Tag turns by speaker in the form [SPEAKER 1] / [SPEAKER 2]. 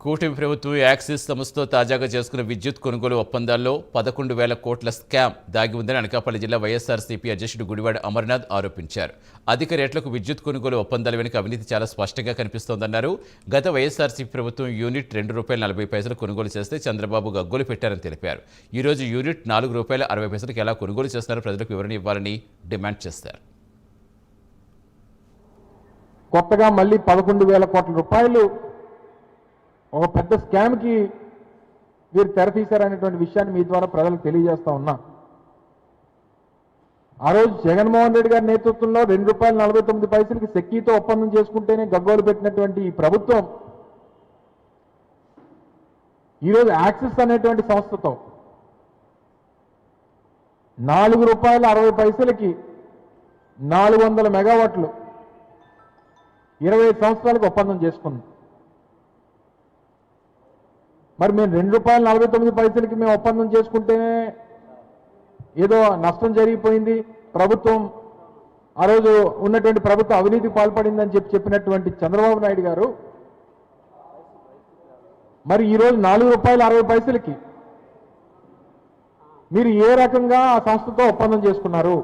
[SPEAKER 1] కూటమి ప్రభుత్వం యాక్సిస్ సంస్థతో తాజాగా చేసుకున్న విద్యుత్ కొనుగోలు ఒప్పందాల్లో 11,000 కోట్ల స్కామ్ దాగి ఉందని అనకాపల్లి జిల్లా వైఎస్ఆర్సీపీ అధ్యక్షుడు గుడివాడ అమర్నాథ్ ఆరోపించారు. అధిక రేట్లకు విద్యుత్ కొనుగోలు ఒప్పందాల వెనుక అవినీతి చాలా స్పష్టంగా కనిపిస్తోందన్నారు. గత వైఎస్ఆర్సీపీ ప్రభుత్వం యూనిట్ ₹2.40 కొనుగోలు చేస్తే చంద్రబాబు గగ్గోలు పెట్టారని తెలిపారు. ఈ రోజు యూనిట్ ₹4.60 ఎలా కొనుగోలు చేస్తున్నారో ప్రజలకు వివరణ ఇవ్వాలని డిమాండ్ చేశారు.
[SPEAKER 2] కొత్తగా మళ్ళీ 11,000 కోట్ల రూపాయలు ఒక పెద్ద స్కామ్కి వీరు తెరతీశారనేటువంటి విషయాన్ని మీ ద్వారా ప్రజలకు తెలియజేస్తా ఉన్నా. ఆ రోజు జగన్మోహన్ రెడ్డి గారి నేతృత్వంలో ₹2.49కి సెక్కీతో ఒప్పందం చేసుకుంటేనే గగ్గోలు పెట్టినటువంటి ఈ ప్రభుత్వం ఈరోజు యాక్సిస్ అనేటువంటి సంస్థతో ₹4.60కి 400 మెగావాట్లు 25 సంవత్సరాలకు ఒప్పందం చేసుకుంది. మరి మేము ₹2.49కి మేము ఒప్పందం చేసుకుంటేనే ఏదో నష్టం జరిగిపోయింది, ప్రభుత్వం ఆ రోజు ఉన్నటువంటి ప్రభుత్వం అవినీతికి పాల్పడిందని చెప్పినటువంటి చంద్రబాబు నాయుడు గారు మరి ఈరోజు ₹4.60కి మీరు ఏ రకంగా ఆ సంస్థతో ఒప్పందం చేసుకున్నారు?